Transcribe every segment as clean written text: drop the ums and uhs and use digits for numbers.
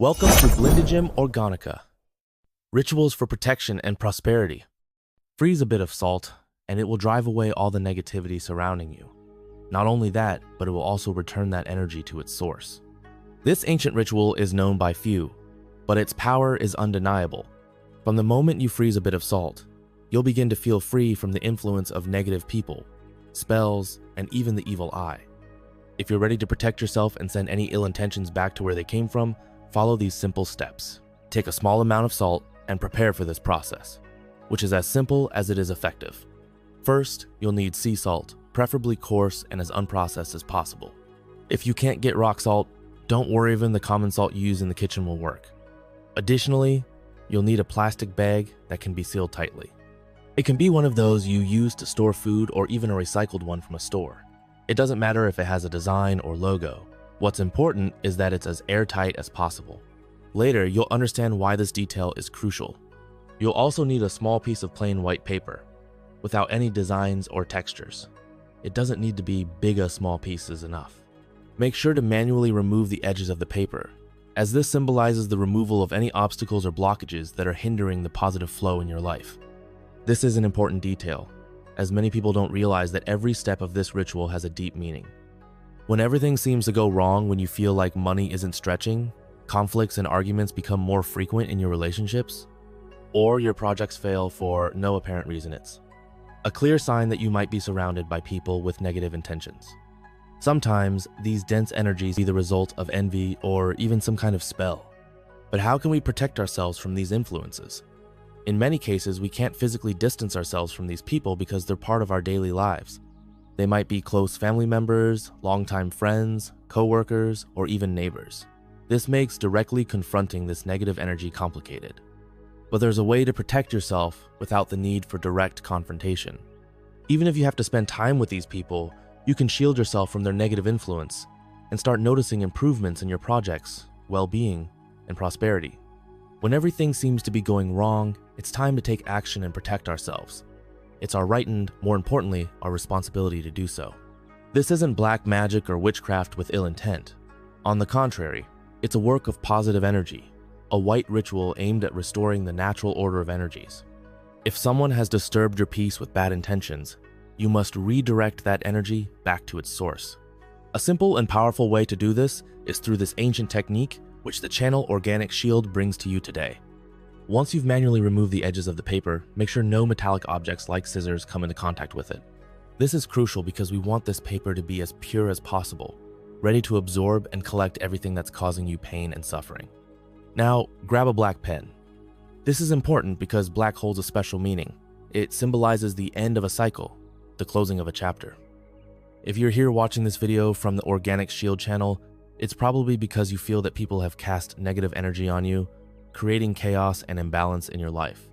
Welcome to BLINDAGEM ORGÄNICA, Rituals for Protection and Prosperity. Freeze a bit of salt, and it will drive away all the negativity surrounding you. Not only that, but it will also return that energy to its source. This ancient ritual is known by few, but its power is undeniable. From the moment you freeze a bit of salt, you'll begin to feel free from the influence of negative people, spells, and even the evil eye. If you're ready to protect yourself and send any ill intentions back to where they came from, follow these simple steps. Take a small amount of salt and prepare for this process, which is as simple as it is effective. First, you'll need sea salt, preferably coarse and as unprocessed as possible. If you can't get rock salt, don't worry, even the common salt you use in the kitchen will work. Additionally, you'll need a plastic bag that can be sealed tightly. It can be one of those you use to store food or even a recycled one from a store. It doesn't matter if it has a design or logo. What's important is that it's as airtight as possible. Later, you'll understand why this detail is crucial. You'll also need a small piece of plain white paper, without any designs or textures. It doesn't need to be big, a small piece is enough. Make sure to manually remove the edges of the paper, as this symbolizes the removal of any obstacles or blockages that are hindering the positive flow in your life. This is an important detail, as many people don't realize that every step of this ritual has a deep meaning. When everything seems to go wrong, when you feel like money isn't stretching, conflicts and arguments become more frequent in your relationships, or your projects fail for no apparent reason, it's a clear sign that you might be surrounded by people with negative intentions. Sometimes these dense energies be the result of envy or even some kind of spell. But how can we protect ourselves from these influences? In many cases, we can't physically distance ourselves from these people because they're part of our daily lives. They might be close family members, longtime friends, co-workers, or even neighbors. This makes directly confronting this negative energy complicated. But there's a way to protect yourself without the need for direct confrontation. Even if you have to spend time with these people, you can shield yourself from their negative influence and start noticing improvements in your projects, well-being, and prosperity. When everything seems to be going wrong, it's time to take action and protect ourselves. It's our right and, more importantly, our responsibility to do so. This isn't black magic or witchcraft with ill intent. On the contrary, it's a work of positive energy, a white ritual aimed at restoring the natural order of energies. If someone has disturbed your peace with bad intentions, you must redirect that energy back to its source. A simple and powerful way to do this is through this ancient technique, which the channel Organic Shield brings to you today. Once you've manually removed the edges of the paper, make sure no metallic objects like scissors come into contact with it. This is crucial because we want this paper to be as pure as possible, ready to absorb and collect everything that's causing you pain and suffering. Now, grab a black pen. This is important because black holds a special meaning. It symbolizes the end of a cycle, the closing of a chapter. If you're here watching this video from the Organic Shield channel, it's probably because you feel that people have cast negative energy on you, creating chaos and imbalance in your life.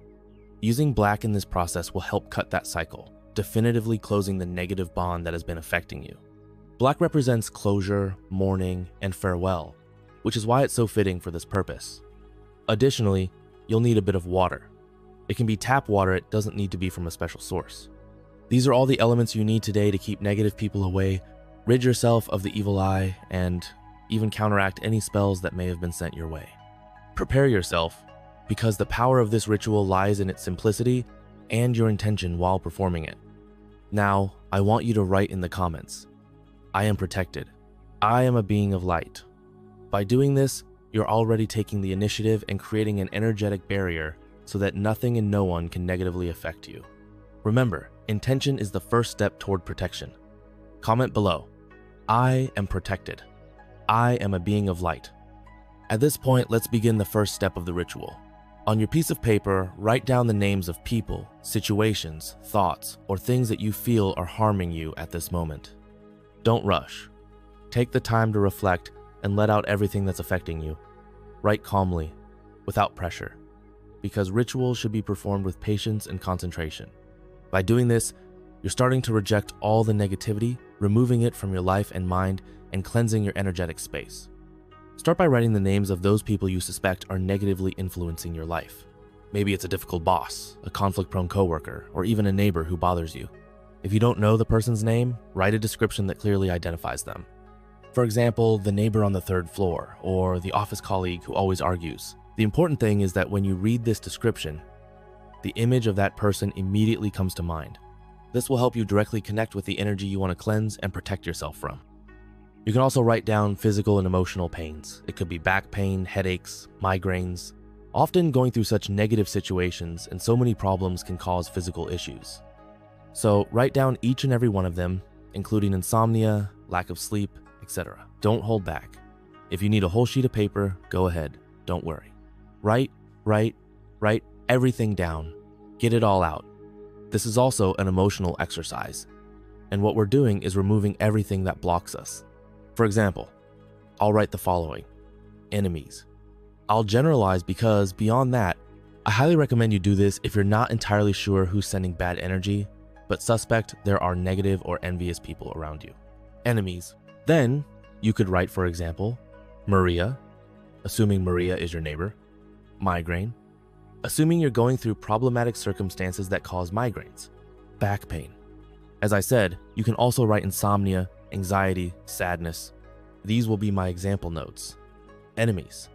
Using black in this process will help cut that cycle, definitively closing the negative bond that has been affecting you. Black represents closure, mourning, and farewell, which is why it's so fitting for this purpose. Additionally, you'll need a bit of water. It can be tap water, it doesn't need to be from a special source. These are all the elements you need today to keep negative people away, rid yourself of the evil eye, and even counteract any spells that may have been sent your way. Prepare yourself, because the power of this ritual lies in its simplicity and your intention while performing it. Now, I want you to write in the comments, "I am protected. I am a being of light." By doing this, you're already taking the initiative and creating an energetic barrier so that nothing and no one can negatively affect you. Remember, intention is the first step toward protection. Comment below, "I am protected. I am a being of light." At this point, let's begin the first step of the ritual. On your piece of paper, write down the names of people, situations, thoughts, or things that you feel are harming you at this moment. Don't rush. Take the time to reflect and let out everything that's affecting you. Write calmly, without pressure, because rituals should be performed with patience and concentration. By doing this, you're starting to reject all the negativity, removing it from your life and mind, and cleansing your energetic space. Start by writing the names of those people you suspect are negatively influencing your life. Maybe it's a difficult boss, a conflict-prone coworker, or even a neighbor who bothers you. If you don't know the person's name, write a description that clearly identifies them. For example, the neighbor on the third floor, or the office colleague who always argues. The important thing is that when you read this description, the image of that person immediately comes to mind. This will help you directly connect with the energy you want to cleanse and protect yourself from. You can also write down physical and emotional pains. It could be back pain, headaches, migraines. Often going through such negative situations and so many problems can cause physical issues. So write down each and every one of them, including insomnia, lack of sleep, etc. Don't hold back. If you need a whole sheet of paper, go ahead. Don't worry. Write everything down. Get it all out. This is also an emotional exercise. And what we're doing is removing everything that blocks us. For example, I'll write the following: enemies. I'll generalize because beyond that, I highly recommend you do this if you're not entirely sure who's sending bad energy, but suspect there are negative or envious people around you. Enemies. Then you could write, for example, Maria, assuming Maria is your neighbor. Migraine, assuming you're going through problematic circumstances that cause migraines. Back pain. As I said, you can also write insomnia, anxiety, sadness. These will be my example notes. Enemies.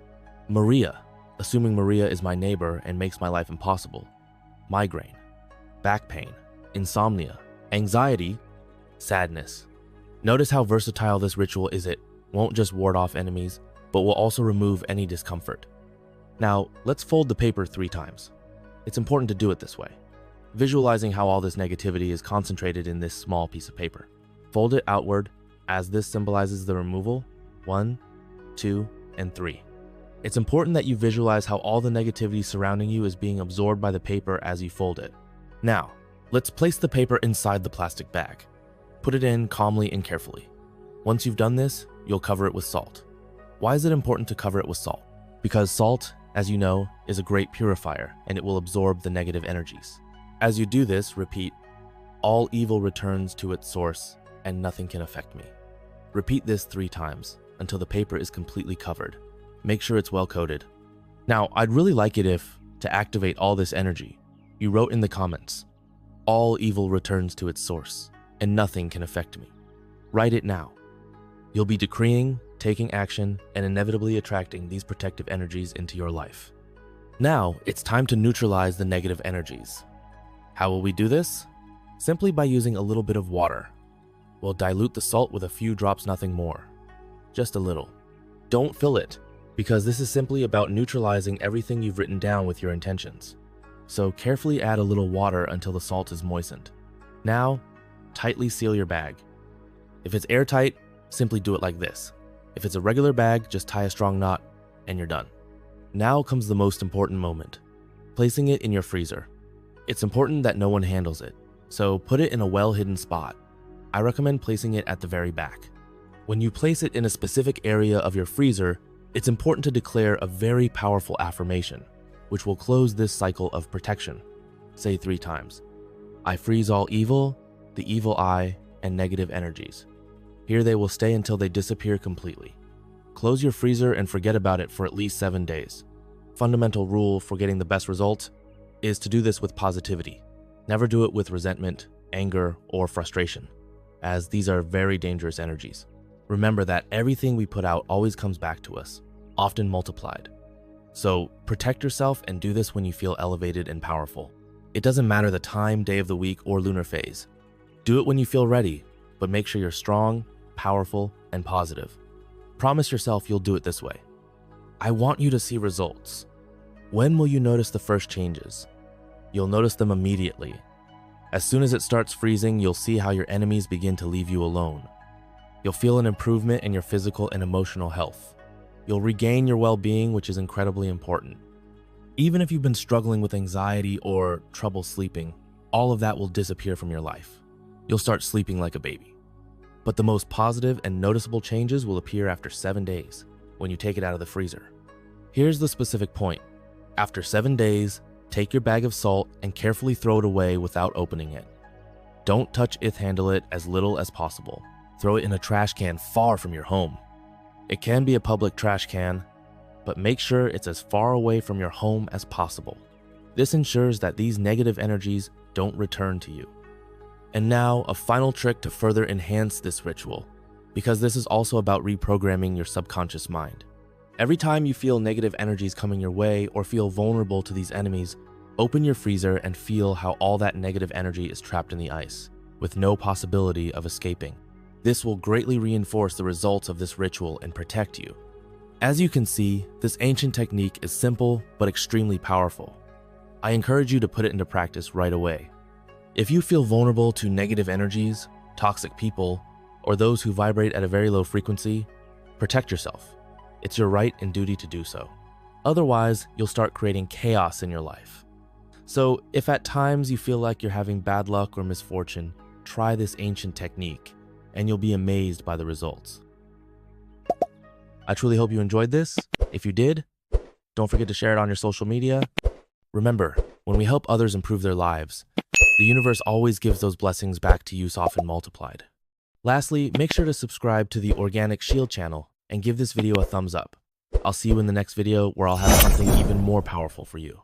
Maria, assuming Maria is my neighbor and makes my life impossible. Migraine, back pain, insomnia, anxiety, sadness. Notice how versatile this ritual is. It won't just ward off enemies, but will also remove any discomfort. Now, let's fold the paper 3 times. It's important to do it this way, visualizing how all this negativity is concentrated in this small piece of paper. Fold it outward, as this symbolizes the removal. 1, 2, and 3. It's important that you visualize how all the negativity surrounding you is being absorbed by the paper as you fold it. Now, let's place the paper inside the plastic bag. Put it in calmly and carefully. Once you've done this, you'll cover it with salt. Why is it important to cover it with salt? Because salt, as you know, is a great purifier, and it will absorb the negative energies. As you do this, repeat, "All evil returns to its source, and nothing can affect me." Repeat this 3 times until the paper is completely covered. Make sure it's well coated. Now, I'd really like it if, to activate all this energy, you wrote in the comments, "All evil returns to its source, and nothing can affect me." Write it now. You'll be decreeing, taking action, and inevitably attracting these protective energies into your life. Now, it's time to neutralize the negative energies. How will we do this? Simply by using a little bit of water. We'll dilute the salt with a few drops, nothing more. Just a little. Don't fill it, because this is simply about neutralizing everything you've written down with your intentions. So carefully add a little water until the salt is moistened. Now, tightly seal your bag. If it's airtight, simply do it like this. If it's a regular bag, just tie a strong knot and you're done. Now comes the most important moment, placing it in your freezer. It's important that no one handles it, so put it in a well-hidden spot. I recommend placing it at the very back. When you place it in a specific area of your freezer, it's important to declare a very powerful affirmation, which will close this cycle of protection. Say 3 times. I freeze all evil, the evil eye, and negative energies. Here they will stay until they disappear completely. Close your freezer and forget about it for at least 7 days. Fundamental rule for getting the best result is to do this with positivity. Never do it with resentment, anger, or frustration, as these are very dangerous energies. Remember that everything we put out always comes back to us, often multiplied. So protect yourself and do this when you feel elevated and powerful. It doesn't matter the time, day of the week, or lunar phase. Do it when you feel ready, but make sure you're strong, powerful, and positive. Promise yourself you'll do it this way. I want you to see results. When will you notice the first changes? You'll notice them immediately. As soon as it starts freezing, you'll see how your enemies begin to leave you alone. You'll feel an improvement in your physical and emotional health. You'll regain your well-being, which is incredibly important. Even if you've been struggling with anxiety or trouble sleeping, all of that will disappear from your life. You'll start sleeping like a baby. But the most positive and noticeable changes will appear after 7 days, when you take it out of the freezer. Here's the specific point. After 7 days, take your bag of salt and carefully throw it away without opening it. Don't touch it, handle it as little as possible. Throw it in a trash can far from your home. It can be a public trash can, but make sure it's as far away from your home as possible. This ensures that these negative energies don't return to you. And now, a final trick to further enhance this ritual. because this is also about reprogramming your subconscious mind. Every time you feel negative energies coming your way or feel vulnerable to these enemies, open your freezer and feel how all that negative energy is trapped in the ice, with no possibility of escaping. This will greatly reinforce the results of this ritual and protect you. As you can see, this ancient technique is simple but extremely powerful. I encourage you to put it into practice right away. If you feel vulnerable to negative energies, toxic people, or those who vibrate at a very low frequency, protect yourself. It's your right and duty to do so. Otherwise, you'll start creating chaos in your life. So if at times you feel like you're having bad luck or misfortune, try this ancient technique and you'll be amazed by the results. I truly hope you enjoyed this. If you did, don't forget to share it on your social media. Remember, when we help others improve their lives, the universe always gives those blessings back to you often multiplied. Lastly, make sure to subscribe to the Organic Shield channel and give this video a thumbs up. I'll see you in the next video where I'll have something even more powerful for you.